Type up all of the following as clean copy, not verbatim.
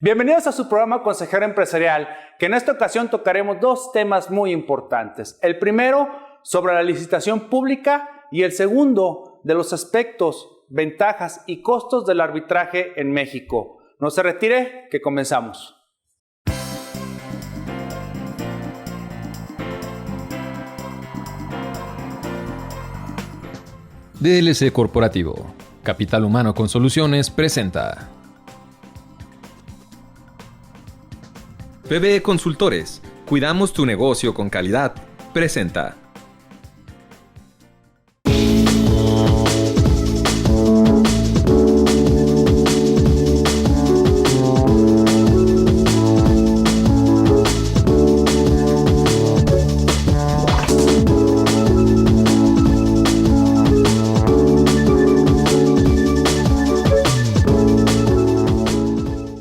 Bienvenidos a su programa Consejero Empresarial, que en esta ocasión tocaremos dos temas muy importantes. El primero, sobre la licitación pública, y el segundo, de los aspectos, ventajas y costos del arbitraje en México. No se retire, que comenzamos. DLC Corporativo, Capital Humano con Soluciones presenta PBE Consultores, cuidamos tu negocio con calidad, presenta.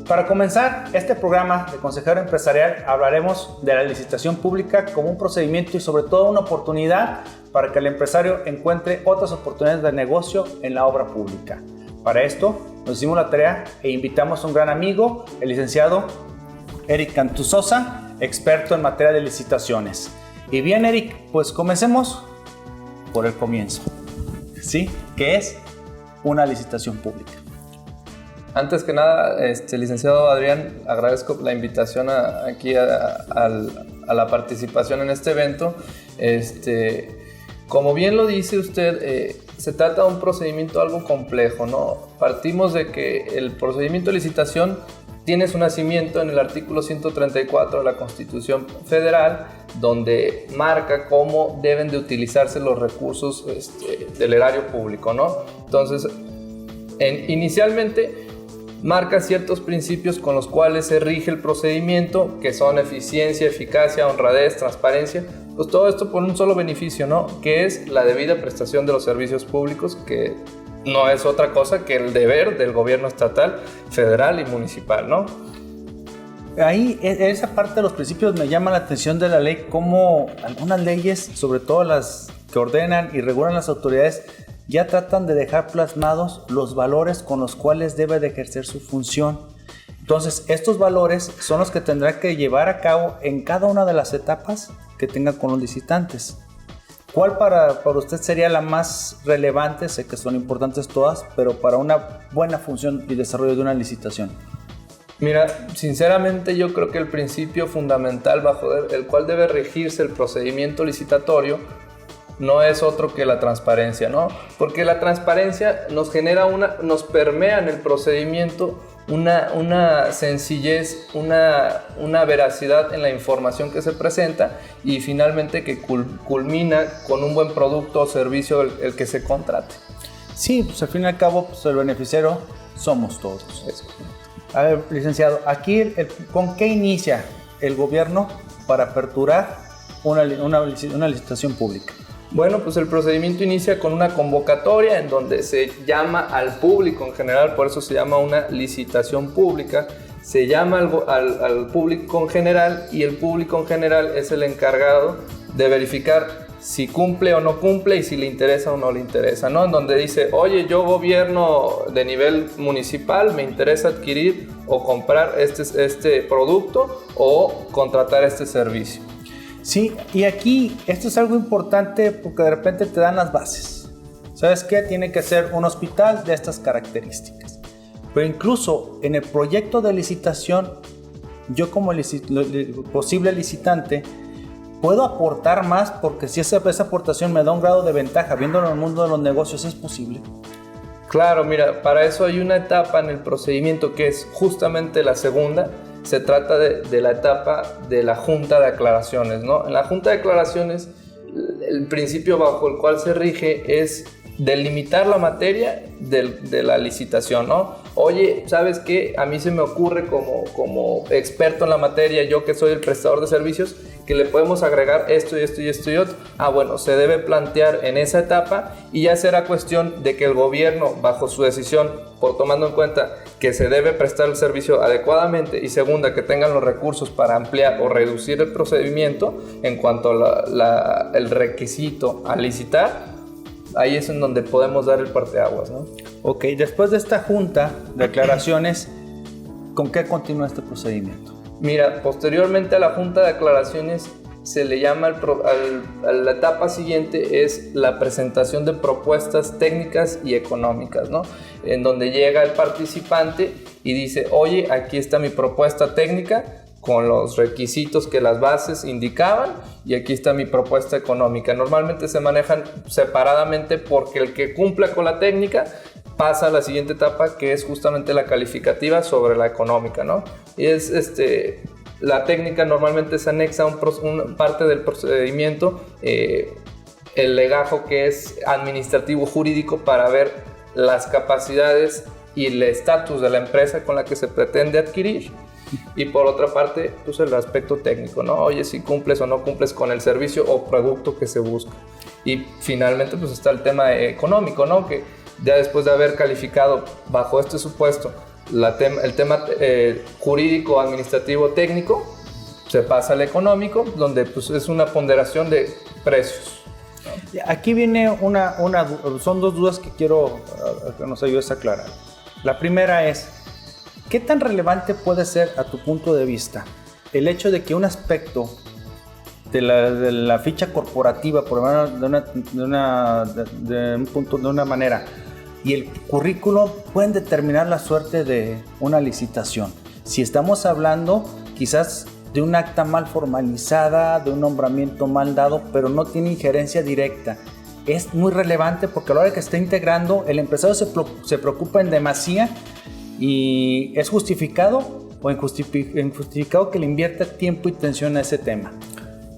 Para comenzar este programa de Consejero Empresarial, hablaremos de la licitación pública como un procedimiento y sobre todo una oportunidad para que el empresario encuentre otras oportunidades de negocio en la obra pública. Para esto nos hicimos la tarea e invitamos a un gran amigo, el licenciado Eric Cantuzosa, experto en materia de licitaciones. Y bien, Eric, pues comencemos por el comienzo. ¿Sí? ¿Qué es una licitación pública? Antes que nada, licenciado Adrián, agradezco la invitación aquí a la participación en este evento. Como bien lo dice usted, se trata de un procedimiento algo complejo, ¿no? Partimos de que el procedimiento de licitación tiene su nacimiento en el artículo 134 de la Constitución Federal, donde marca cómo deben de utilizarse los recursos del erario público, ¿no? Entonces, inicialmente marca ciertos principios con los cuales se rige el procedimiento, que son eficiencia, eficacia, honradez, transparencia, pues todo esto por un solo beneficio, ¿no? Que es la debida prestación de los servicios públicos, que no es otra cosa que el deber del gobierno estatal, federal y municipal, ¿no? Ahí, en esa parte de los principios me llama la atención de la ley, cómo algunas leyes, sobre todo las que ordenan y regulan las autoridades, ya tratan de dejar plasmados los valores con los cuales debe de ejercer su función. Entonces, estos valores son los que tendrá que llevar a cabo en cada una de las etapas que tenga con los licitantes. ¿Cuál para usted sería la más relevante? Sé que son importantes todas, pero para una buena función y desarrollo de una licitación. Mira, sinceramente yo creo que el principio fundamental bajo el cual debe regirse el procedimiento licitatorio no es otro que la transparencia, ¿no? Porque la transparencia nos permea en el procedimiento una sencillez, una veracidad en la información que se presenta y finalmente que culmina con un buen producto o servicio el que se contrate. Sí, pues al fin y al cabo, pues el beneficiario somos todos. A ver, licenciado, aquí ¿con qué inicia el gobierno para aperturar una licitación pública? Bueno, pues el procedimiento inicia con una convocatoria en donde se llama al público en general, por eso se llama una licitación pública, se llama al público en general y el público en general es el encargado de verificar si cumple o no cumple y si le interesa o no le interesa, ¿no? En donde dice, oye, yo gobierno de nivel municipal, me interesa adquirir o comprar este producto o contratar este servicio. Sí, y aquí esto es algo importante porque de repente te dan las bases. ¿Sabes qué? Tiene que ser un hospital de estas características. Pero incluso en el proyecto de licitación, yo como posible licitante, puedo aportar más porque si esa aportación me da un grado de ventaja, viéndolo en el mundo de los negocios, ¿es posible? Claro, mira, para eso hay una etapa en el procedimiento que es justamente la segunda. Se trata de la etapa de la Junta de Aclaraciones, ¿no? En la Junta de Aclaraciones, el principio bajo el cual se rige es delimitar la materia de la licitación, ¿no? Oye, ¿sabes qué? A mí se me ocurre como experto en la materia, yo que soy el prestador de servicios, que le podemos agregar esto y esto y esto y otro. Bueno, se debe plantear en esa etapa y ya será cuestión de que el gobierno, bajo su decisión, por tomando en cuenta que se debe prestar el servicio adecuadamente y segunda, que tengan los recursos para ampliar o reducir el procedimiento en cuanto a el requisito a licitar, ahí es en donde podemos dar el parteaguas, ¿no? Ok, después de esta junta de aclaraciones, con qué continúa este procedimiento? Mira, posteriormente a la junta de aclaraciones se le llama a la etapa siguiente es la presentación de propuestas técnicas y económicas, ¿no? En donde llega el participante y dice, oye, aquí está mi propuesta técnica con los requisitos que las bases indicaban y aquí está mi propuesta económica. Normalmente se manejan separadamente porque el que cumpla con la técnica pasa a la siguiente etapa, que es justamente la calificativa sobre la económica, ¿no? Y es la técnica normalmente se anexa a una parte del procedimiento, el legajo que es administrativo jurídico para ver las capacidades y el estatus de la empresa con la que se pretende adquirir. Y por otra parte, pues el aspecto técnico, ¿no? Oye, si cumples o no cumples con el servicio o producto que se busca. Y finalmente, pues está el tema económico, ¿no? Que ya después de haber calificado bajo este supuesto el tema jurídico, administrativo, técnico, se pasa al económico, donde pues es una ponderación de precios. Aquí viene son dos dudas que quiero que nos ayudes a aclarar. La primera es, ¿qué tan relevante puede ser a tu punto de vista el hecho de que un aspecto de la ficha corporativa, por lo menos de una manera, y el currículo pueden determinar la suerte de una licitación? Si estamos hablando quizás de un acta mal formalizada, de un nombramiento mal dado, pero no tiene injerencia directa, es muy relevante porque a la hora que está integrando, el empresario se preocupa en demasía y es justificado o injustificado que le invierta tiempo y atención a ese tema.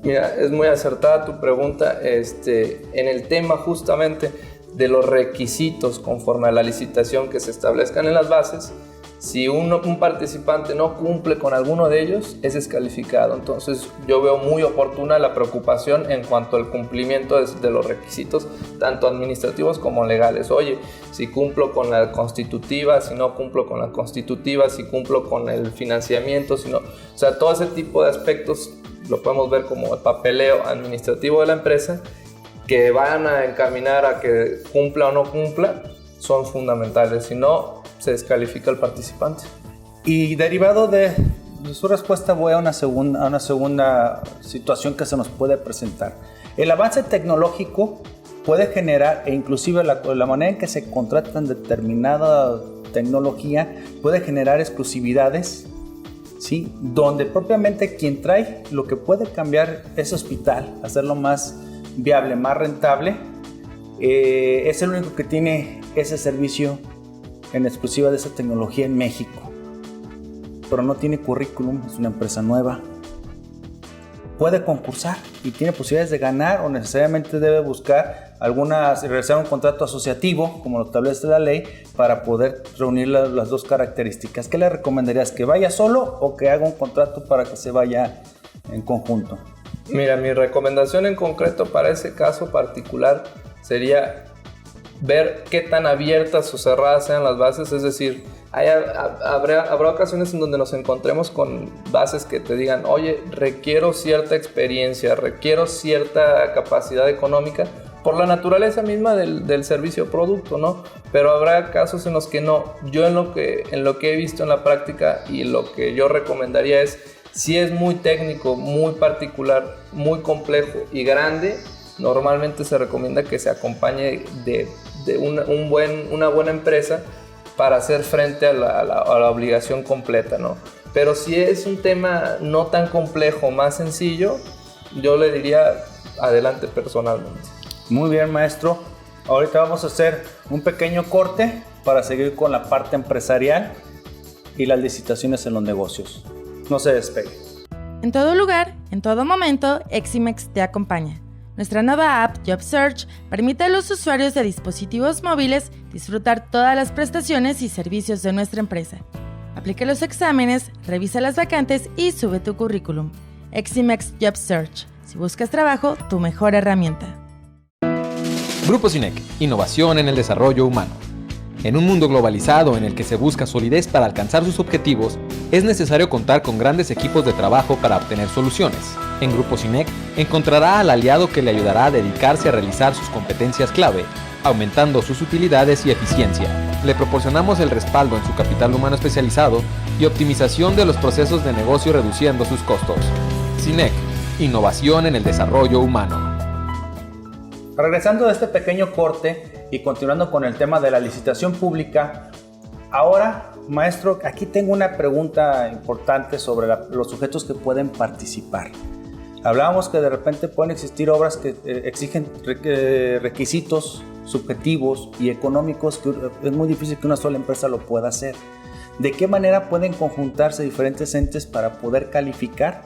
Mira, es muy acertada tu pregunta en el tema justamente de los requisitos conforme a la licitación que se establezcan en las bases. Si un participante no cumple con alguno de ellos, es descalificado. Entonces yo veo muy oportuna la preocupación en cuanto al cumplimiento de los requisitos, tanto administrativos como legales. Oye, si cumplo con la constitutiva, si no cumplo con la constitutiva, si cumplo con el financiamiento, si no... O sea, todo ese tipo de aspectos lo podemos ver como el papeleo administrativo de la empresa, que van a encaminar a que cumpla o no cumpla, son fundamentales. Si no, se descalifica al participante. Y derivado de su respuesta, voy a una segunda situación que se nos puede presentar. El avance tecnológico puede generar, e inclusive la manera en que se contratan determinada tecnología, puede generar exclusividades, ¿sí? Donde propiamente quien trae lo que puede cambiar ese hospital, hacerlo más viable, más rentable, es el único que tiene ese servicio en exclusiva de esa tecnología en México, pero no tiene currículum, es una empresa nueva. Puede concursar y tiene posibilidades de ganar, o necesariamente debe buscar realizar un contrato asociativo, como lo establece la ley, para poder reunir las dos características. ¿Qué le recomendarías? ¿Que vaya solo o que haga un contrato para que se vaya en conjunto? Mira, mi recomendación en concreto para ese caso particular sería ver qué tan abiertas o cerradas sean las bases, es decir, habrá ocasiones en donde nos encontremos con bases que te digan, oye, requiero cierta experiencia, requiero cierta capacidad económica, por la naturaleza misma del servicio o producto, ¿no? Pero habrá casos en los que no. Yo en lo que he visto en la práctica y lo que yo recomendaría es, si es muy técnico, muy particular, muy complejo y grande, normalmente se recomienda que se acompañe de una buena empresa para hacer frente a la obligación completa, ¿no? Pero si es un tema no tan complejo, más sencillo, yo le diría adelante personalmente. Muy bien, maestro. Ahorita vamos a hacer un pequeño corte para seguir con la parte empresarial y las licitaciones en los negocios. No se despegue. En todo lugar, en todo momento, Eximex te acompaña. Nuestra nueva app JobSearch permite a los usuarios de dispositivos móviles disfrutar todas las prestaciones y servicios de nuestra empresa. Aplica los exámenes, revisa las vacantes y sube tu currículum. Eximex JobSearch. Si buscas trabajo, tu mejor herramienta. Grupo Cinec, innovación en el desarrollo humano. En un mundo globalizado en el que se busca solidez para alcanzar sus objetivos, es necesario contar con grandes equipos de trabajo para obtener soluciones. En Grupo Cinec encontrará al aliado que le ayudará a dedicarse a realizar sus competencias clave, aumentando sus utilidades y eficiencia. le proporcionamos el respaldo en su capital humano especializado y optimización de los procesos de negocio reduciendo sus costos. CINEC, innovación en el desarrollo humano. Regresando de este pequeño corte y continuando con el tema de la licitación pública, ahora, maestro, aquí tengo una pregunta importante sobre los sujetos que pueden participar. Hablábamos que de repente pueden existir obras que exigen requisitos subjetivos y económicos que es muy difícil que una sola empresa lo pueda hacer. ¿De qué manera pueden conjuntarse diferentes entes para poder calificar,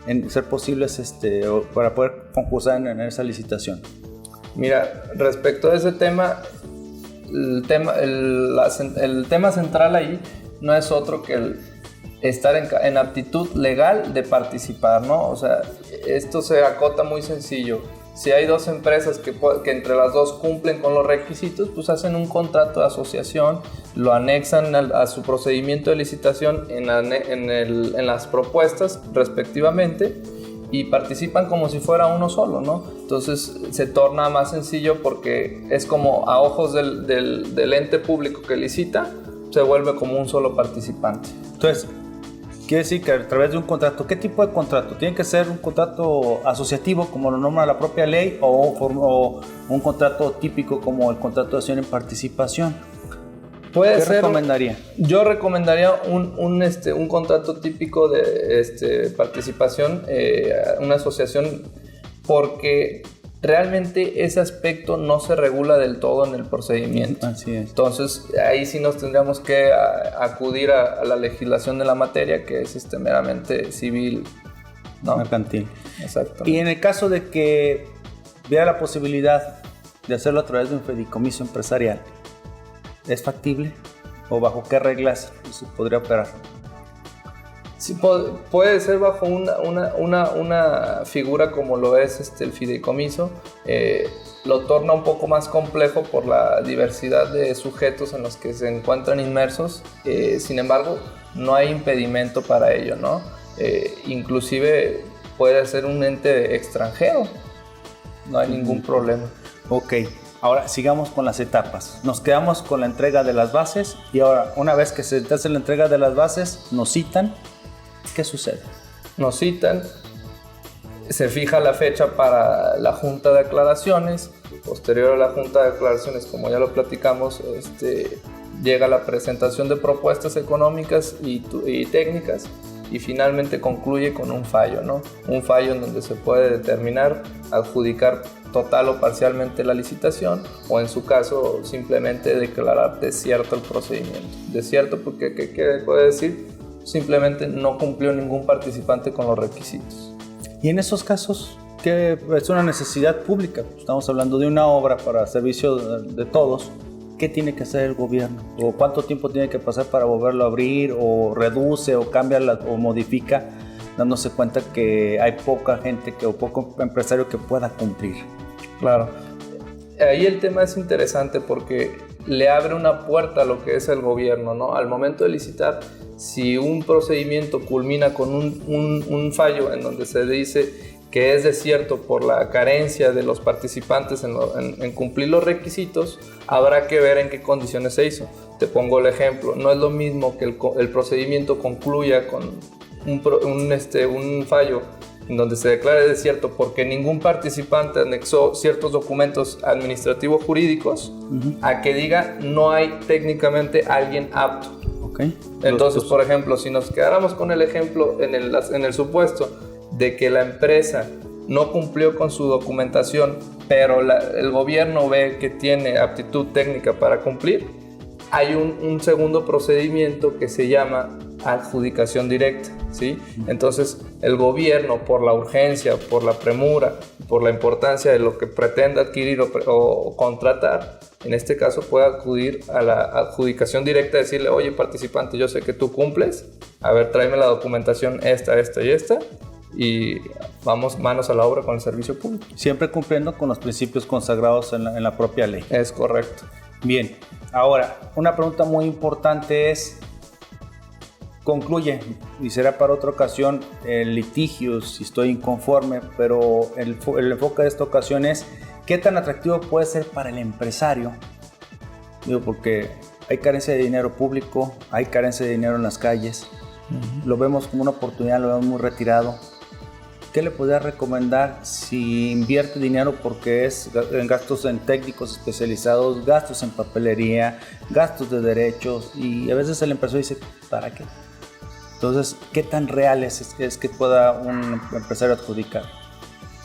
en ser posibles, o para poder concursar en esa licitación? Mira, respecto a ese tema, el tema central ahí no es otro que el estar en aptitud legal de participar, ¿no? O sea, esto se acota muy sencillo. Si hay dos empresas que entre las dos cumplen con los requisitos, pues hacen un contrato de asociación, lo anexan a su procedimiento de licitación en las propuestas respectivamente y participan como si fuera uno solo, ¿no? Entonces se torna más sencillo porque es como a ojos del ente público que licita, se vuelve como un solo participante. Entonces, quiere decir que a través de un contrato, ¿qué tipo de contrato? ¿Tiene que ser un contrato asociativo como lo nombra la propia ley o un contrato típico como el contrato de acción en participación? ¿Qué recomendaría? Yo recomendaría un contrato típico de participación, una asociación, porque realmente ese aspecto no se regula del todo en el procedimiento. Así es. Entonces, ahí sí nos tendríamos que acudir a la legislación de la materia, que es meramente civil, ¿no? Mercantil. Exacto. Y en el caso de que hubiera la posibilidad de hacerlo a través de un fideicomiso empresarial, ¿es factible? ¿O bajo qué reglas se podría operar? Sí, puede ser bajo una figura como lo es el fideicomiso. Lo torna un poco más complejo por la diversidad de sujetos en los que se encuentran inmersos. Sin embargo, no hay impedimento para ello, ¿no? Inclusive puede ser un ente extranjero. No hay ningún problema. Ok. Ahora sigamos con las etapas. Nos quedamos con la entrega de las bases y ahora, una vez que se hace la entrega de las bases, nos citan. ¿Qué sucede? Nos citan, se fija la fecha para la junta de aclaraciones. Posterior a la junta de aclaraciones, como ya lo platicamos, llega la presentación de propuestas económicas y técnicas y finalmente concluye con un fallo, ¿no? Un fallo en donde se puede determinar adjudicar total o parcialmente la licitación o en su caso simplemente declarar desierto el procedimiento. Desierto porque, ¿qué puede decir? Simplemente no cumplió ningún participante con los requisitos. Y en esos casos, ¿qué es una necesidad pública? Estamos hablando de una obra para servicio de todos. ¿Qué tiene que hacer el gobierno? ¿O cuánto tiempo tiene que pasar para volverlo a abrir? ¿O reduce o cambia o modifica, dándose cuenta que hay poca gente o poco empresario que pueda cumplir? Claro. Ahí el tema es interesante porque le abre una puerta a lo que es el gobierno, ¿no? Al momento de licitar, si un procedimiento culmina con un fallo en donde se dice que es desierto por la carencia de los participantes en cumplir los requisitos, habrá que ver en qué condiciones se hizo. Te pongo el ejemplo, no es lo mismo que el procedimiento concluya con un fallo en donde se declare desierto porque ningún participante anexó ciertos documentos administrativos jurídicos, a que diga no hay técnicamente alguien apto. Okay. Entonces, por ejemplo, si nos quedáramos con el ejemplo en el supuesto de que la empresa no cumplió con su documentación, pero el gobierno ve que tiene aptitud técnica para cumplir, hay un segundo procedimiento que se llama adjudicación directa, ¿sí? Entonces, el gobierno, por la urgencia, por la premura, por la importancia de lo que pretende adquirir o contratar, en este caso puede acudir a la adjudicación directa, decirle, oye, participante, yo sé que tú cumples, a ver, tráeme la documentación esta y esta, y vamos manos a la obra con el servicio público. Siempre cumpliendo con los principios consagrados en la propia ley. Es correcto. Bien, ahora, una pregunta muy importante es, concluye, y será para otra ocasión, el litigio, si estoy inconforme, pero el enfoque de esta ocasión es, ¿qué tan atractivo puede ser para el empresario? Digo, porque hay carencia de dinero público, hay carencia de dinero en las calles, lo vemos como una oportunidad, lo vemos muy retirado. ¿Qué le podría recomendar si invierte dinero porque es en gastos en técnicos especializados, gastos en papelería, gastos de derechos, y a veces el empresario dice, ¿para qué? Entonces, ¿qué tan real es que pueda un empresario adjudicar?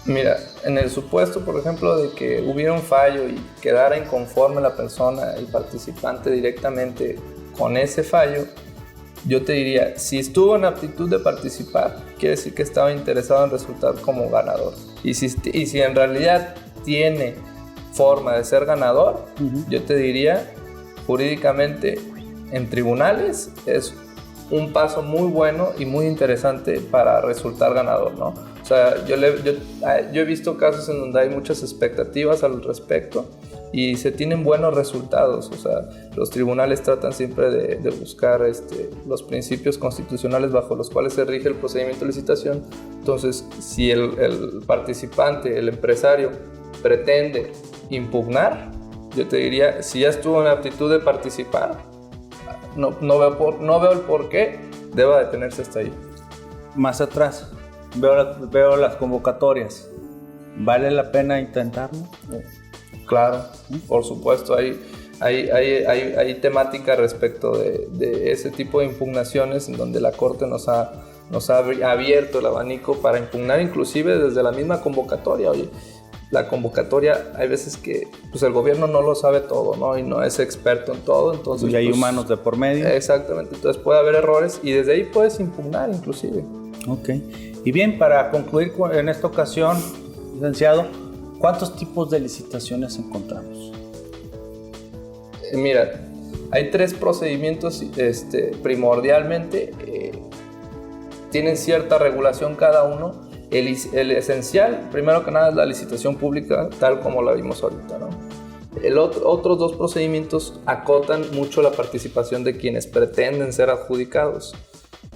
Mira, en el supuesto, por ejemplo, de que hubiera un fallo y quedara inconforme la persona, el participante directamente con ese fallo, yo te diría, si estuvo en aptitud de participar, quiere decir que estaba interesado en resultar como ganador. Y si en realidad tiene forma de ser ganador, yo te diría, jurídicamente, en tribunales, es un paso muy bueno y muy interesante para resultar ganador, ¿no? O sea, yo he visto casos en donde hay muchas expectativas al respecto y se tienen buenos resultados. O sea, los tribunales tratan siempre de buscar los principios constitucionales bajo los cuales se rige el procedimiento de licitación. Entonces, si el participante, el empresario, pretende impugnar, yo te diría, si ya estuvo en aptitud de participar, no veo el por qué deba detenerse hasta ahí. Más atrás, veo las convocatorias. ¿Vale la pena intentarlo? Claro, por supuesto, hay temática respecto de ese tipo de impugnaciones en donde la Corte nos ha abierto el abanico para impugnar inclusive desde la misma convocatoria. Oye, la convocatoria, hay veces que pues el gobierno no lo sabe todo, ¿no? Y no es experto en todo, entonces... Y hay humanos de por medio. Exactamente, entonces puede haber errores y desde ahí puedes impugnar inclusive. Ok. Y bien, para concluir en esta ocasión, licenciado, ¿cuántos tipos de licitaciones encontramos? Mira, hay 3 procedimientos primordialmente, tienen cierta regulación cada uno. El esencial, primero que nada, es la licitación pública, tal como la vimos ahorita, ¿no? Otros 2 procedimientos acotan mucho la participación de quienes pretenden ser adjudicados.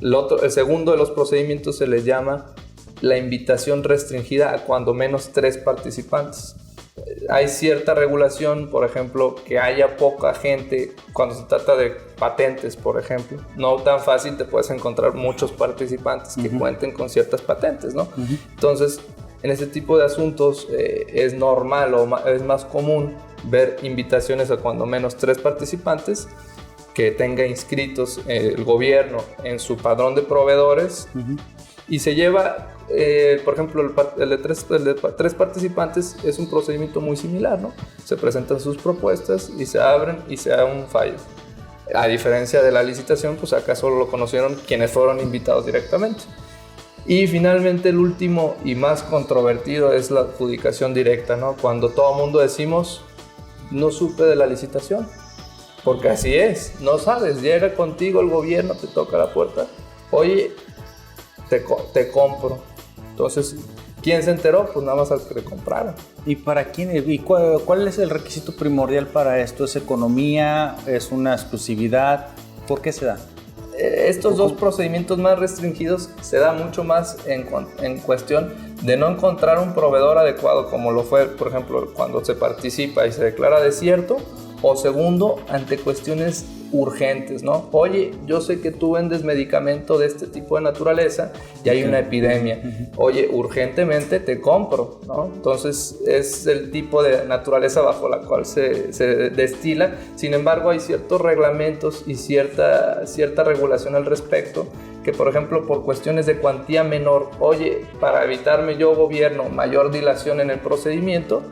El segundo de los procedimientos se les llama la invitación restringida a cuando menos 3 participantes. Hay cierta regulación, por ejemplo, que haya poca gente cuando se trata de patentes, por ejemplo. No tan fácil te puedes encontrar muchos participantes que cuenten con ciertas patentes, ¿no? Entonces, en ese tipo de asuntos es normal o es más común ver invitaciones a cuando menos 3 participantes que tenga inscritos el gobierno en su padrón de proveedores y se lleva... por ejemplo, el de 3 participantes es un procedimiento muy similar, ¿no? Se presentan sus propuestas y se abren y se da un fallo. A diferencia de la licitación, pues acá solo lo conocieron quienes fueron invitados directamente. Y finalmente el último y más controvertido es la adjudicación directa, ¿no? Cuando todo el mundo decimos, no supe de la licitación, porque así es, no sabes, llega contigo el gobierno, te toca la puerta, oye, te compro. Entonces, ¿quién se enteró? Pues nada más al que le compraron. ¿Y para quién? ¿Y cuál es el requisito primordial para esto? ¿Es economía? ¿Es una exclusividad? ¿Por qué se da? Estos 2 procedimientos más restringidos se da mucho más en cuestión de no encontrar un proveedor adecuado, como lo fue, por ejemplo, cuando se participa y se declara desierto, o segundo, ante cuestiones urgentes, ¿no? Oye, yo sé que tú vendes medicamento de este tipo de naturaleza y hay una epidemia. Oye, urgentemente te compro, ¿no? Entonces es el tipo de naturaleza bajo la cual se destila. Sin embargo, hay ciertos reglamentos y cierta regulación al respecto que, por ejemplo, por cuestiones de cuantía menor, oye, para evitarme yo, gobierno, mayor dilación en el procedimiento,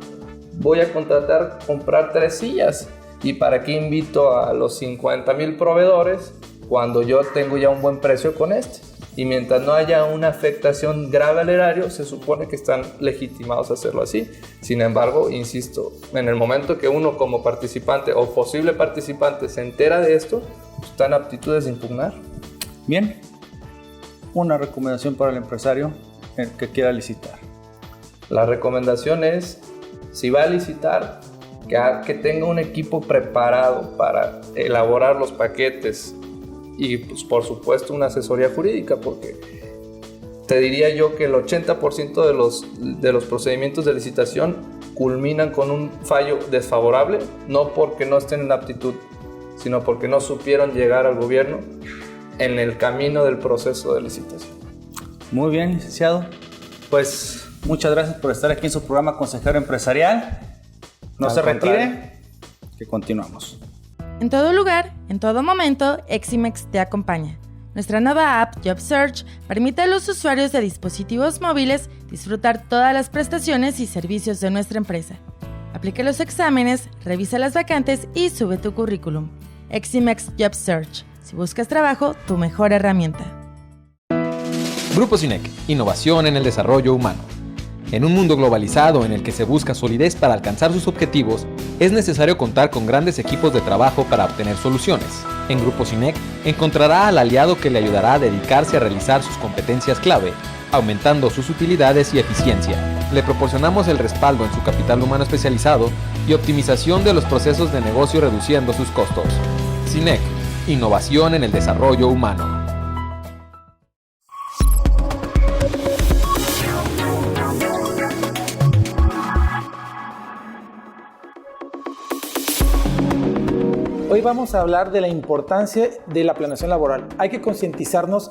voy a comprar 3 sillas. ¿Y para qué invito a los 50,000 proveedores cuando yo tengo ya un buen precio con este? Y mientras no haya una afectación grave al erario, se supone que están legitimados a hacerlo así. Sin embargo, insisto, en el momento que uno como participante o posible participante se entera de esto, está en aptitudes de impugnar. Bien, una recomendación para el empresario que quiera licitar. La recomendación es, si va a licitar, que tenga un equipo preparado para elaborar los paquetes y, pues, por supuesto, una asesoría jurídica, porque te diría yo que el 80% de los procedimientos de licitación culminan con un fallo desfavorable, no porque no estén en aptitud, sino porque no supieron llegar al gobierno en el camino del proceso de licitación. Muy bien, licenciado. Pues muchas gracias por estar aquí en su programa Consejero Empresarial. No se retire, que continuamos. En todo lugar, en todo momento, Eximex te acompaña. Nuestra nueva app JobSearch permite a los usuarios de dispositivos móviles disfrutar todas las prestaciones y servicios de nuestra empresa. Aplica los exámenes, revisa las vacantes y sube tu currículum. Eximex JobSearch. Si buscas trabajo, tu mejor herramienta. Grupo SINEC, innovación en el desarrollo humano. En un mundo globalizado en el que se busca solidez para alcanzar sus objetivos, es necesario contar con grandes equipos de trabajo para obtener soluciones. En Grupo SINEC encontrará al aliado que le ayudará a dedicarse a realizar sus competencias clave, aumentando sus utilidades y eficiencia. Le proporcionamos el respaldo en su capital humano especializado y optimización de los procesos de negocio reduciendo sus costos. SINEC, innovación en el desarrollo humano. Hoy vamos a hablar de la importancia de la planeación laboral. Hay que concientizarnos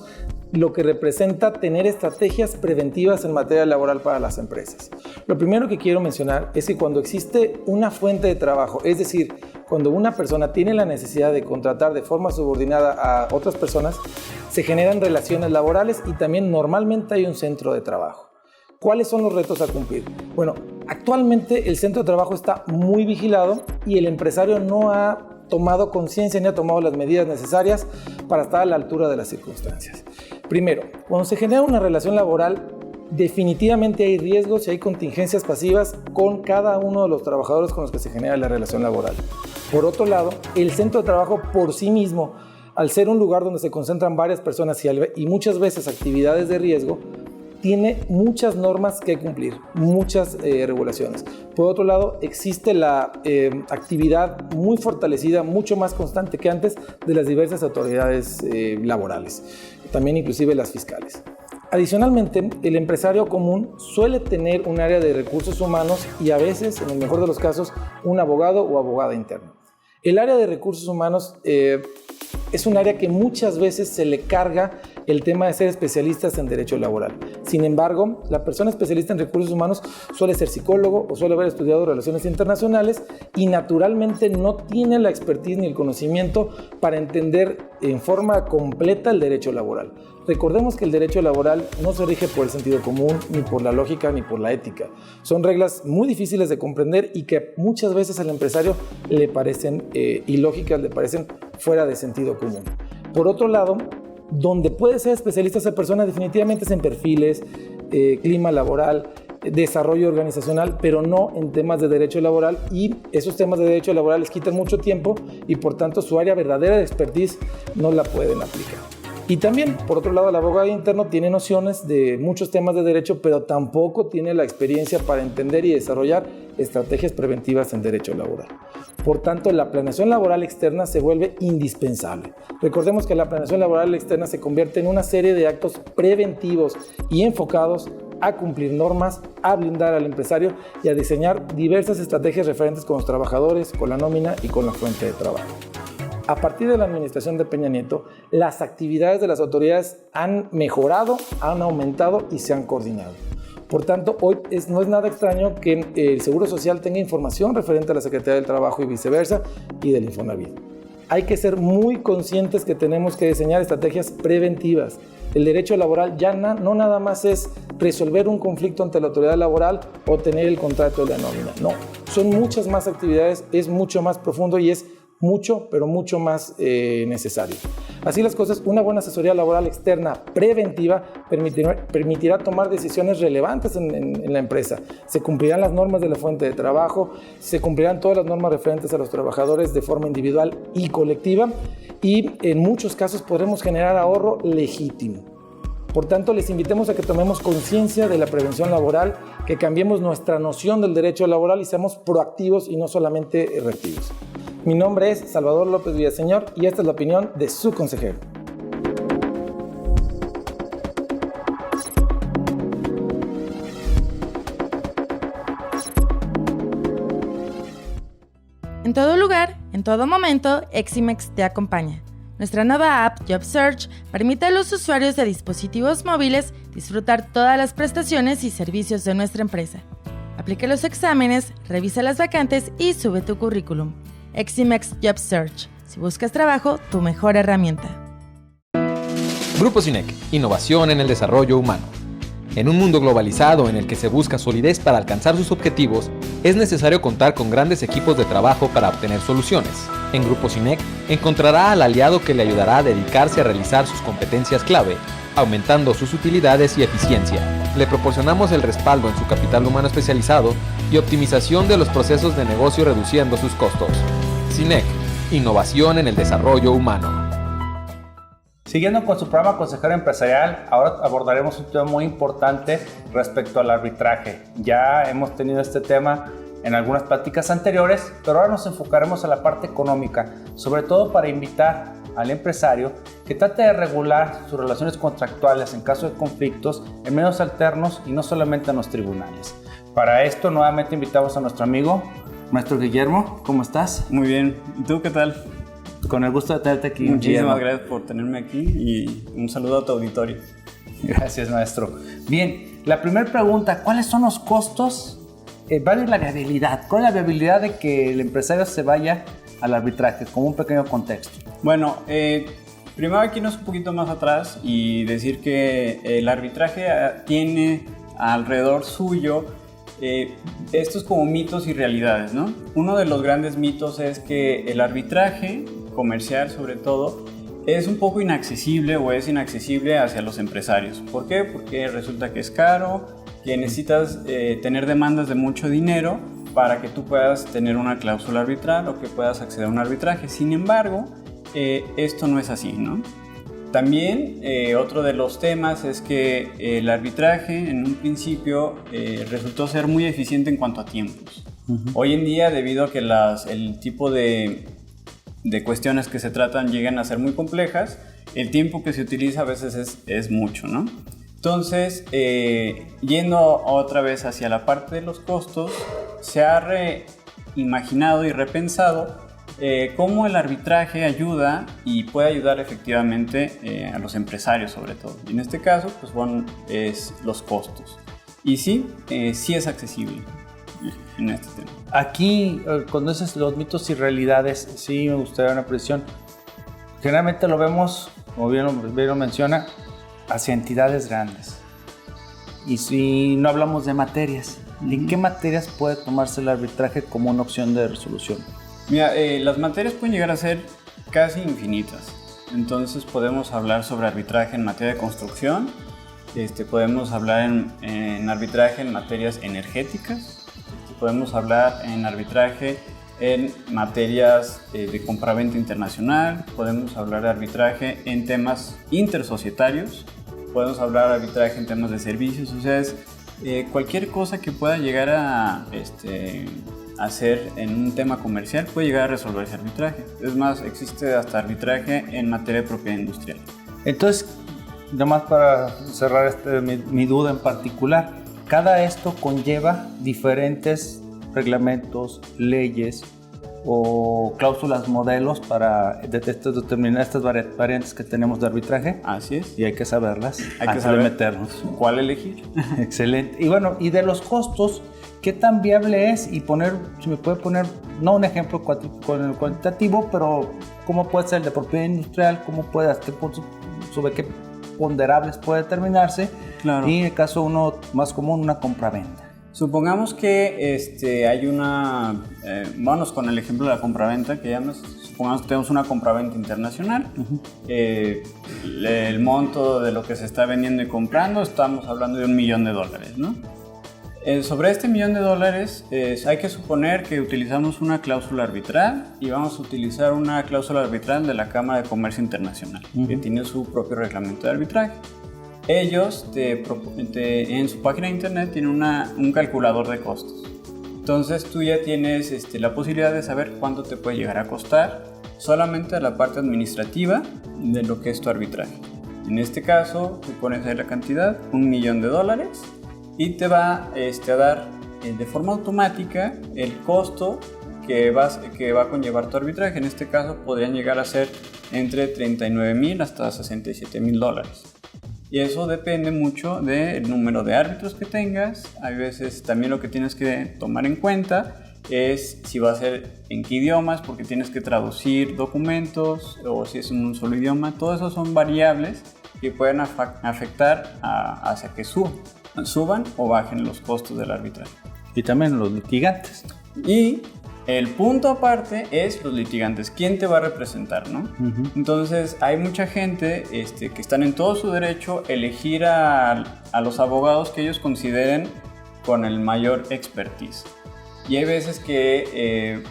lo que representa tener estrategias preventivas en materia laboral para las empresas. Lo primero que quiero mencionar es que cuando existe una fuente de trabajo, es decir, cuando una persona tiene la necesidad de contratar de forma subordinada a otras personas, se generan relaciones laborales y también normalmente hay un centro de trabajo. ¿Cuáles son los retos a cumplir? Bueno, actualmente el centro de trabajo está muy vigilado y el empresario no ha tomado conciencia ni ha tomado las medidas necesarias para estar a la altura de las circunstancias. Primero, cuando se genera una relación laboral, definitivamente hay riesgos y hay contingencias pasivas con cada uno de los trabajadores con los que se genera la relación laboral. Por otro lado, el centro de trabajo por sí mismo, al ser un lugar donde se concentran varias personas y muchas veces actividades de riesgo, tiene muchas normas que cumplir, muchas regulaciones. Por otro lado, existe la actividad muy fortalecida, mucho más constante que antes de las diversas autoridades laborales, también inclusive las fiscales. Adicionalmente, el empresario común suele tener un área de recursos humanos y a veces, en el mejor de los casos, un abogado o abogada interno. El área de recursos humanos es un área que muchas veces se le carga el tema de ser especialistas en derecho laboral. Sin embargo, la persona especialista en recursos humanos suele ser psicólogo o suele haber estudiado relaciones internacionales y naturalmente no tiene la expertise ni el conocimiento para entender en forma completa el derecho laboral. Recordemos que el derecho laboral no se rige por el sentido común, ni por la lógica, ni por la ética. Son reglas muy difíciles de comprender y que muchas veces al empresario le parecen ilógicas, le parecen fuera de sentido común. Por otro lado, donde puede ser especialista esa persona definitivamente es en perfiles, clima laboral, desarrollo organizacional, pero no en temas de derecho laboral, y esos temas de derecho laboral les quitan mucho tiempo y por tanto su área verdadera de expertise no la pueden aplicar. Y también, por otro lado, el abogado interno tiene nociones de muchos temas de derecho, pero tampoco tiene la experiencia para entender y desarrollar estrategias preventivas en derecho laboral. Por tanto, la planeación laboral externa se vuelve indispensable. Recordemos que la planeación laboral externa se convierte en una serie de actos preventivos y enfocados a cumplir normas, a blindar al empresario y a diseñar diversas estrategias referentes con los trabajadores, con la nómina y con la fuente de trabajo. A partir de la administración de Peña Nieto, las actividades de las autoridades han mejorado, han aumentado y se han coordinado. Por tanto, hoy no es nada extraño que el Seguro Social tenga información referente a la Secretaría del Trabajo y viceversa, y del Infonavit. Hay que ser muy conscientes que tenemos que diseñar estrategias preventivas. El derecho laboral ya no nada más es resolver un conflicto ante la autoridad laboral o tener el contrato de la nómina. No, son muchas más actividades, es mucho más profundo y es mucho, pero mucho más necesario. Así las cosas, una buena asesoría laboral externa preventiva permitirá tomar decisiones relevantes en la empresa. Se cumplirán las normas de la fuente de trabajo, se cumplirán todas las normas referentes a los trabajadores de forma individual y colectiva, y en muchos casos podremos generar ahorro legítimo. Por tanto, les invitamos a que tomemos conciencia de la prevención laboral, que cambiemos nuestra noción del derecho laboral y seamos proactivos y no solamente reactivos. Mi nombre es Salvador López Villaseñor y esta es la opinión de su consejero. En todo lugar, en todo momento, Eximex te acompaña. Nuestra nueva app JobSearch permite a los usuarios de dispositivos móviles disfrutar todas las prestaciones y servicios de nuestra empresa. Aplica los exámenes, revisa las vacantes y sube tu currículum. Eximex JobSearch. Si buscas trabajo, tu mejor herramienta. Grupo SINEC, innovación en el desarrollo humano. En un mundo globalizado en el que se busca solidez para alcanzar sus objetivos, es necesario contar con grandes equipos de trabajo para obtener soluciones. En Grupo SINEC encontrará al aliado que le ayudará a dedicarse a realizar sus competencias clave, aumentando sus utilidades y eficiencia. Le proporcionamos el respaldo en su capital humano especializado y optimización de los procesos de negocio reduciendo sus costos. SINEC, innovación en el desarrollo humano. Siguiendo con su programa Consejero Empresarial, ahora abordaremos un tema muy importante respecto al arbitraje. Ya hemos tenido este tema en algunas pláticas anteriores, pero ahora nos enfocaremos a la parte económica, sobre todo para invitar al empresario que trate de regular sus relaciones contractuales en caso de conflictos en medios alternos y no solamente en los tribunales. Para esto nuevamente invitamos a nuestro amigo, maestro Guillermo. ¿Cómo estás? Muy bien. ¿Y tú qué tal? Con el gusto de tenerte aquí. Muchísimas gracias por tenerme aquí y un saludo a tu auditorio. Gracias, maestro. Bien, la primera pregunta, ¿cuáles son los costos? ¿Cuál es la viabilidad? ¿Cuál es la viabilidad de que el empresario se vaya al arbitraje? Como un pequeño contexto. Bueno, primero aquí irnos un poquito más atrás y decir que el arbitraje tiene alrededor suyo estos como mitos y realidades, ¿no? Uno de los grandes mitos es que el arbitraje comercial, sobre todo, es un poco inaccesible o es inaccesible hacia los empresarios. ¿Por qué? Porque resulta que es caro, que necesitas tener demandas de mucho dinero para que tú puedas tener una cláusula arbitral o que puedas acceder a un arbitraje. Sin embargo, esto no es así, ¿no? También otro de los temas es que el arbitraje en un principio resultó ser muy eficiente en cuanto a tiempos. Hoy en día, debido a que el tipo de cuestiones que se tratan llegan a ser muy complejas, el tiempo que se utiliza a veces es mucho, ¿no? Entonces, yendo otra vez hacia la parte de los costos, se ha reimaginado y repensado cómo el arbitraje ayuda y puede ayudar efectivamente a los empresarios sobre todo. Y en este caso, pues bueno, es los costos. Y sí, sí es accesible en este tema. Aquí, cuando dices los mitos y realidades, sí me gustaría una precisión. Generalmente lo vemos, como bien lo menciona, hacia entidades grandes. Y si no hablamos de materias, ¿en qué materias puede tomarse el arbitraje como una opción de resolución? Mira, las materias pueden llegar a ser casi infinitas. Entonces podemos hablar sobre arbitraje en materia de construcción, podemos hablar en arbitraje en materias energéticas, podemos hablar en arbitraje en materias de compraventa internacional, podemos hablar de arbitraje en temas intersocietarios, podemos hablar de arbitraje en temas de servicios, o sea, es cualquier cosa que pueda llegar a hacer en un tema comercial puede llegar a resolver ese arbitraje. Es más, existe hasta arbitraje en materia de propiedad industrial. Entonces, nomás para cerrar mi duda en particular, cada esto conlleva diferentes reglamentos, leyes o cláusulas modelos para determinar estas variantes que tenemos de arbitraje. Así es. Y hay que saberlas. Hay que saber meternos. ¿Cuál elegir? Excelente. Y bueno, y de los costos, ¿qué tan viable es? Y si me puede poner, no un ejemplo cuantitativo, pero ¿cómo puede ser el de propiedad industrial? ¿Cómo puede, sobre qué ponderables puede determinarse? Claro. Y en el caso uno más común, una compraventa. Supongamos que hay vámonos con el ejemplo de la compraventa, supongamos que tenemos una compraventa internacional. El monto de lo que se está vendiendo y comprando, estamos hablando de $1 millón, ¿no? Sobre este $1 millón hay que suponer que utilizamos una cláusula arbitral y vamos a utilizar una cláusula arbitral de la Cámara de Comercio Internacional, que tiene su propio reglamento de arbitraje. Ellos en su página de internet tienen un calculador de costos. Entonces tú ya tienes la posibilidad de saber cuánto te puede llegar a costar solamente la parte administrativa de lo que es tu arbitraje. En este caso, tú pones ahí la cantidad, $1 millón, y te va a dar de forma automática el costo que va a conllevar tu arbitraje. En este caso podrían llegar a ser entre $39,000 hasta $67,000. Y eso depende mucho del número de árbitros que tengas. Hay veces también lo que tienes que tomar en cuenta es si va a ser en qué idiomas, porque tienes que traducir documentos, o si es en un solo idioma. Todo eso son variables que pueden afectar hacia que suban o bajen los costos del arbitraje. Y también los litigantes. Y el punto aparte es los litigantes, quién te va a representar, ¿no? Uh-huh. Entonces hay mucha gente que están en todo su derecho elegir a los abogados que ellos consideren con el mayor expertise. Y hay veces que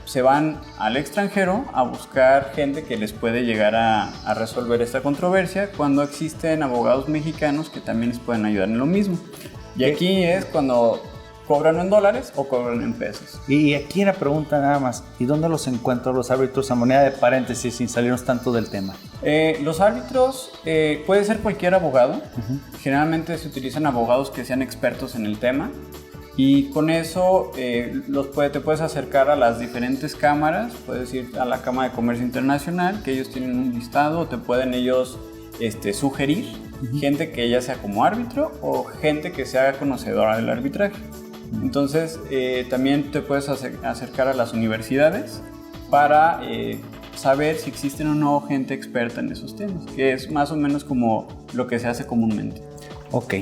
se van al extranjero a buscar gente que les puede llegar a resolver esta controversia, cuando existen abogados mexicanos que también les pueden ayudar en lo mismo. Y aquí es cuando cobran en dólares o cobran en pesos. Y aquí la pregunta nada más, ¿y dónde los encuentro los árbitros, a manera de paréntesis, sin salirnos tanto del tema? Los árbitros puede ser cualquier abogado. Uh-huh. Generalmente se utilizan abogados que sean expertos en el tema. Y con eso te puedes acercar a las diferentes cámaras. Puedes ir a la Cámara de Comercio Internacional, que ellos tienen un listado, o te pueden ellos sugerir uh-huh. gente que ya sea como árbitro o gente que sea conocedora del arbitraje. Entonces también te puedes acercar a las universidades para saber si existen o no gente experta en esos temas, que es más o menos como lo que se hace comúnmente. Ok.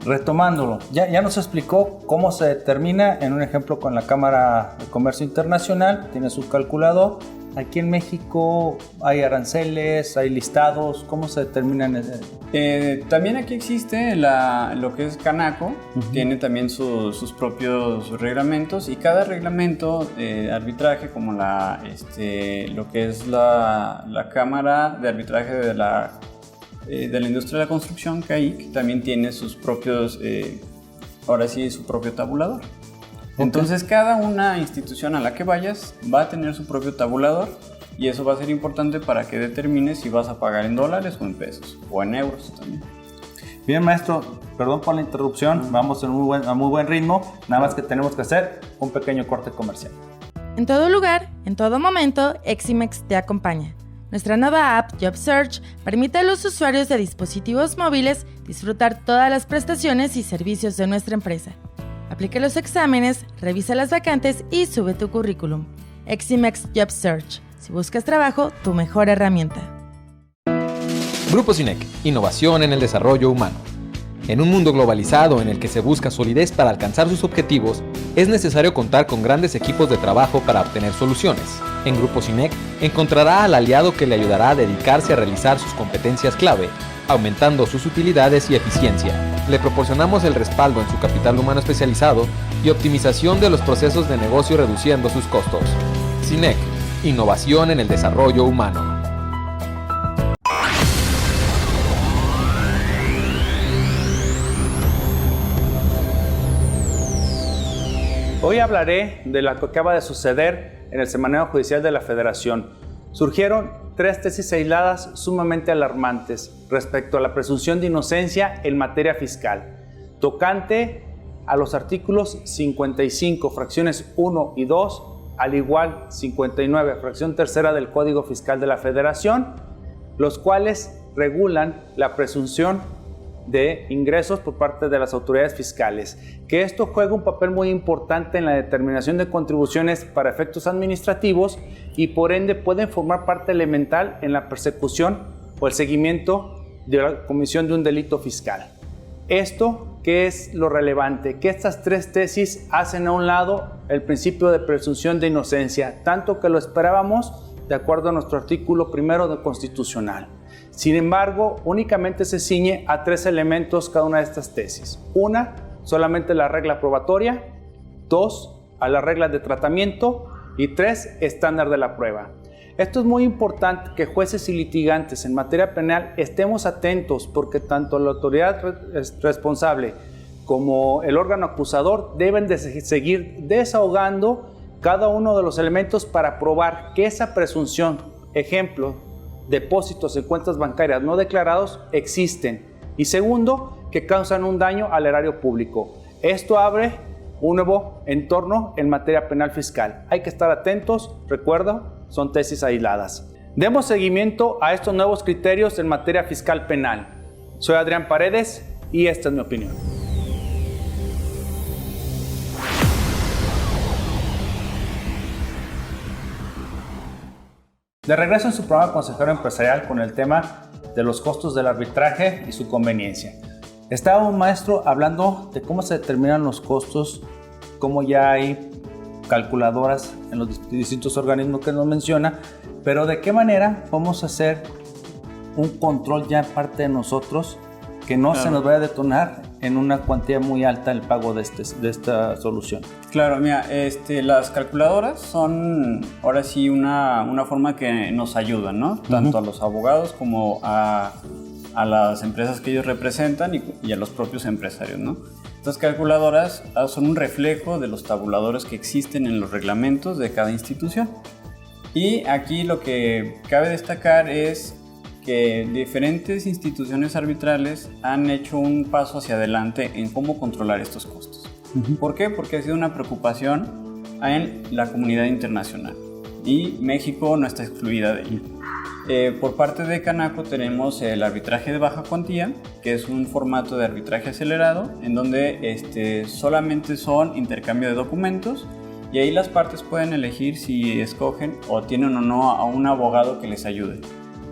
Retomándolo, ya nos explicó cómo se determina en un ejemplo con la Cámara de Comercio Internacional, tiene su calculador. Aquí en México hay aranceles, hay listados, ¿cómo se determinan? También aquí existe lo que es Canaco, uh-huh. tiene también sus propios reglamentos, y cada reglamento de arbitraje, como lo que es la Cámara de Arbitraje de la industria de la construcción, que también tiene sus propios, su propio tabulador. Okay. Entonces cada una institución a la que vayas va a tener su propio tabulador, y eso va a ser importante para que determines si vas a pagar en dólares o en pesos, o en euros también. Bien, maestro, perdón por la interrupción, vamos a muy buen ritmo, nada más que tenemos que hacer un pequeño corte comercial. En todo lugar, en todo momento, Eximex te acompaña. Nuestra nueva app JobSearch permite a los usuarios de dispositivos móviles disfrutar todas las prestaciones y servicios de nuestra empresa. Aplica los exámenes, revisa las vacantes y sube tu currículum. Eximex JobSearch. Si buscas trabajo, tu mejor herramienta. Grupo Cinec, innovación en el desarrollo humano. En un mundo globalizado en el que se busca solidez para alcanzar sus objetivos, es necesario contar con grandes equipos de trabajo para obtener soluciones. En Grupo Cinec encontrará al aliado que le ayudará a dedicarse a realizar sus competencias clave, aumentando sus utilidades y eficiencia. Le proporcionamos el respaldo en su capital humano especializado y optimización de los procesos de negocio, reduciendo sus costos. Cinec, innovación en el desarrollo humano. Hoy hablaré de lo que acaba de suceder en el Semanario Judicial de la Federación. Surgieron 3 tesis aisladas sumamente alarmantes respecto a la presunción de inocencia en materia fiscal, tocante a los artículos 55, fracciones 1 y 2, al igual 59, fracción tercera del Código Fiscal de la Federación, los cuales regulan la presunción de ingresos por parte de las autoridades fiscales, que esto juega un papel muy importante en la determinación de contribuciones para efectos administrativos y por ende pueden formar parte elemental en la persecución o el seguimiento de la comisión de un delito fiscal. Esto, ¿qué es lo relevante? Que estas 3 tesis hacen a un lado el principio de presunción de inocencia, tanto que lo esperábamos de acuerdo a nuestro artículo 1 constitucional. Sin embargo, únicamente se ciñe a 3 elementos cada una de estas tesis. 1, solamente la regla probatoria. 2, a las reglas de tratamiento. Y 3, estándar de la prueba. Esto es muy importante que jueces y litigantes en materia penal estemos atentos, porque tanto la autoridad responsable como el órgano acusador deben de seguir desahogando cada uno de los elementos para probar que esa presunción, ejemplo, depósitos en cuentas bancarias no declarados, existen. Y segundo, que causan un daño al erario público. Esto abre un nuevo entorno en materia penal fiscal. Hay que estar atentos, recuerda, son tesis aisladas. Demos seguimiento a estos nuevos criterios en materia fiscal penal. Soy Adrián Paredes y esta es mi opinión. De regreso en su programa Consejero Empresarial con el tema de los costos del arbitraje y su conveniencia. Estaba un maestro hablando de cómo se determinan los costos, cómo ya hay calculadoras en los distintos organismos que nos menciona, pero de qué manera vamos a hacer un control ya en parte de nosotros que no se nos vaya a detonar en una cuantía muy alta el pago de esta solución. Claro, mira, las calculadoras son ahora sí una forma que nos ayuda, ¿no? Tanto a los abogados como a las empresas que ellos representan y a los propios empresarios, ¿no? Estas calculadoras son un reflejo de los tabuladores que existen en los reglamentos de cada institución. Y aquí lo que cabe destacar es que diferentes instituciones arbitrales han hecho un paso hacia adelante en cómo controlar estos costos. ¿Por qué? Porque ha sido una preocupación en la comunidad internacional y México no está excluida de ello. Por parte de Canaco tenemos el arbitraje de baja cuantía, que es un formato de arbitraje acelerado en donde solamente son intercambio de documentos y ahí las partes pueden elegir si escogen o tienen o no a un abogado que les ayude.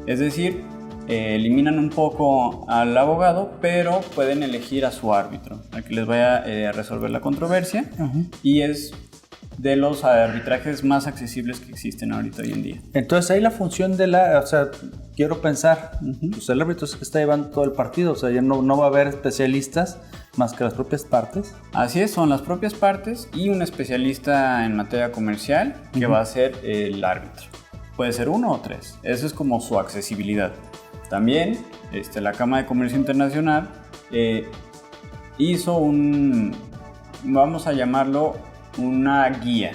Es decir, eliminan un poco al abogado, pero pueden elegir a su árbitro, al que les vaya a resolver la controversia, y es de los arbitrajes más accesibles que existen ahorita hoy en día. Entonces ahí la función quiero pensar, pues el árbitro es el que está llevando todo el partido, o sea, ya no va a haber especialistas más que las propias partes. Así es, son las propias partes y un especialista en materia comercial que va a ser el árbitro. Puede ser 1 o 3, eso es como su accesibilidad. También la Cámara de Comercio Internacional hizo vamos a llamarlo una guía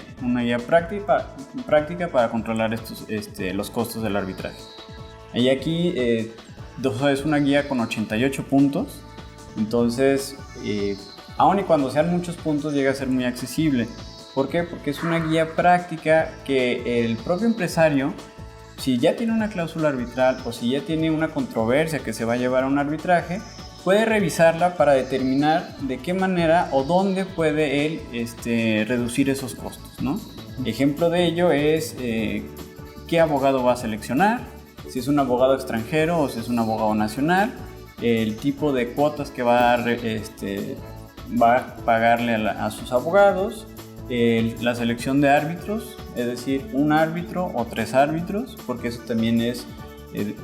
práctica para controlar los costos del arbitraje. Y aquí es una guía con 88 puntos, entonces aun y cuando sean muchos puntos llega a ser muy accesible. ¿Por qué? Porque es una guía práctica que el propio empresario, si ya tiene una cláusula arbitral o si ya tiene una controversia que se va a llevar a un arbitraje, puede revisarla para determinar de qué manera o dónde puede él reducir esos costos, ¿no? Ejemplo de ello es qué abogado va a seleccionar, si es un abogado extranjero o si es un abogado nacional, el tipo de cuotas que va a pagarle a sus abogados, la selección de árbitros, es decir, un árbitro o 3 árbitros, porque eso también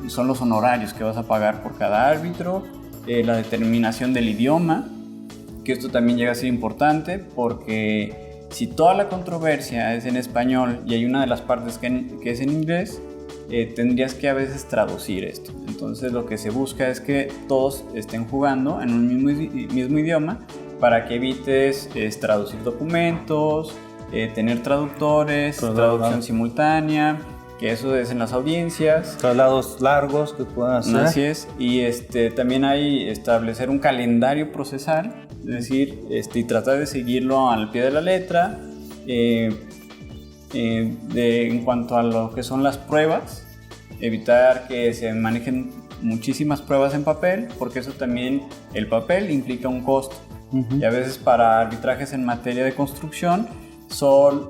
son los honorarios que vas a pagar por cada árbitro, la determinación del idioma, que esto también llega a ser importante porque si toda la controversia es en español y hay una de las partes que es en inglés, tendrías que a veces traducir esto. Entonces lo que se busca es que todos estén jugando en un mismo idioma para que evites traducir documentos, tener traductores, traducción simultánea, que eso es en las audiencias. Traslados largos que puedan hacer. Así es, y también hay establecer un calendario procesal, es decir, y tratar de seguirlo al pie de la letra. En cuanto a lo que son las pruebas, evitar que se manejen muchísimas pruebas en papel, porque eso también, el papel implica un costo. Y a veces para arbitrajes en materia de construcción son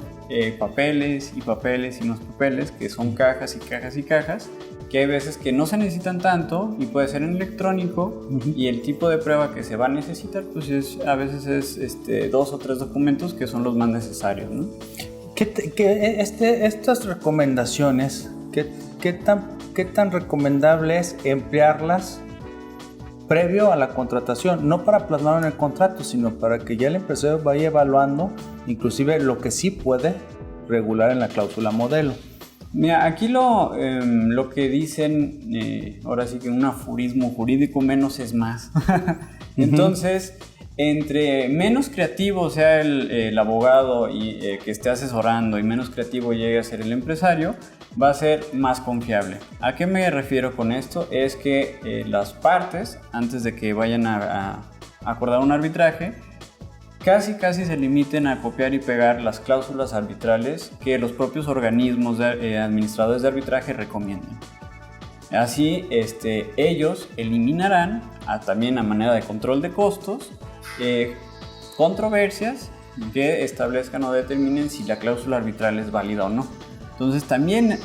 papeles y papeles y más papeles, que son cajas y cajas y cajas, que hay veces que no se necesitan tanto y puede ser en electrónico, y el tipo de prueba que se va a necesitar pues a veces es 2 o 3 documentos que son los más necesarios, ¿no? Estas recomendaciones, ¿qué tan recomendable es emplearlas previo a la contratación? No para plasmarlo en el contrato, sino para que ya el empresario vaya evaluando inclusive lo que sí puede regular en la cláusula modelo. Mira, aquí lo que dicen, ahora sí que un aforismo jurídico, menos es más. Entonces, entre menos creativo sea el abogado y que esté asesorando y menos creativo llegue a ser el empresario, va a ser más confiable. ¿A qué me refiero con esto? Es que las partes, antes de que vayan a acordar un arbitraje, casi se limiten a copiar y pegar las cláusulas arbitrales que los propios organismos administradores de arbitraje recomiendan. Así, ellos eliminarán, también a manera de control de costos, controversias que establezcan o determinen si la cláusula arbitral es válida o no. Entonces también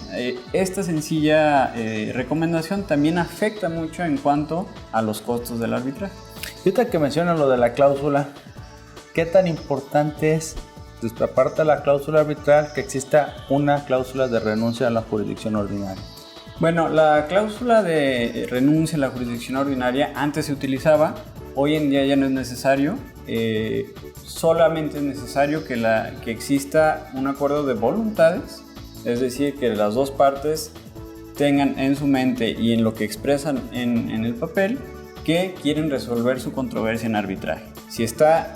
esta sencilla recomendación también afecta mucho en cuanto a los costos del arbitraje. Y ahorita que mencionan lo de la cláusula, ¿qué tan importante es, aparte de la cláusula arbitral, que exista una cláusula de renuncia a la jurisdicción ordinaria? Bueno, la cláusula de renuncia a la jurisdicción ordinaria antes se utilizaba, hoy en día ya no es necesario. Solamente es necesario que exista un acuerdo de voluntades, es decir, que las dos partes tengan en su mente y en lo que expresan en el papel que quieren resolver su controversia en arbitraje. Si está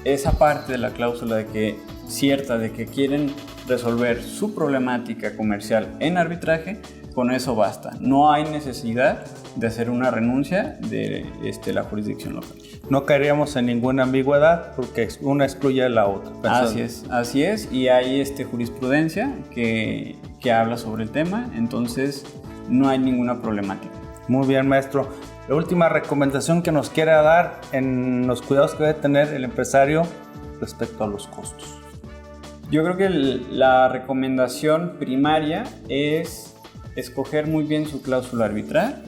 esa parte de la cláusula de que quieren resolver su problemática comercial en arbitraje, con eso basta. No hay necesidad de hacer una renuncia de la jurisdicción local. No caeríamos en ninguna ambigüedad porque una excluye a la otra. Así es, y hay jurisprudencia que habla sobre el tema, entonces no hay ninguna problemática. Muy bien, maestro. La última recomendación que nos quiera dar en los cuidados que debe tener el empresario respecto a los costos. Yo creo que la recomendación primaria es escoger muy bien su cláusula arbitral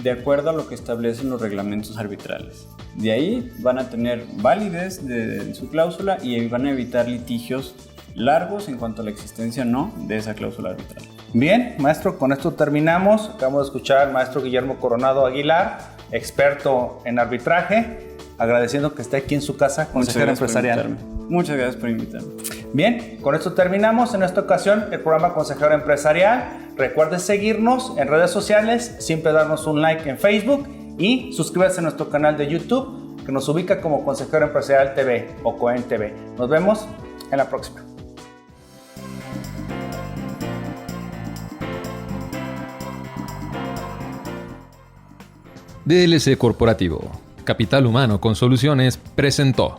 de acuerdo a lo que establecen los reglamentos arbitrales. De ahí van a tener validez de su cláusula y van a evitar litigios largos en cuanto a la existencia o no de esa cláusula arbitral. Bien, maestro, con esto terminamos. Acabamos de escuchar al maestro Guillermo Coronado Aguilar, experto en arbitraje, agradeciendo que esté aquí en su casa, consejero empresarial. Muchas gracias por invitarme. Bien, con esto terminamos en esta ocasión el programa Consejero Empresarial. Recuerde seguirnos en redes sociales, siempre darnos un like en Facebook y suscríbase a nuestro canal de YouTube que nos ubica como Consejero Empresarial TV o COEN TV. Nos vemos en la próxima. DLC Corporativo, Capital Humano con Soluciones, presentó.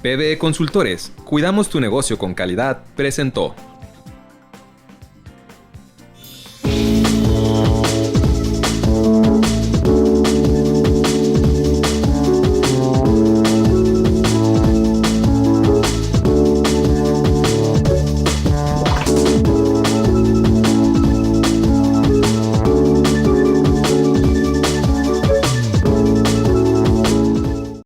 PBE Consultores, cuidamos tu negocio con calidad, presentó.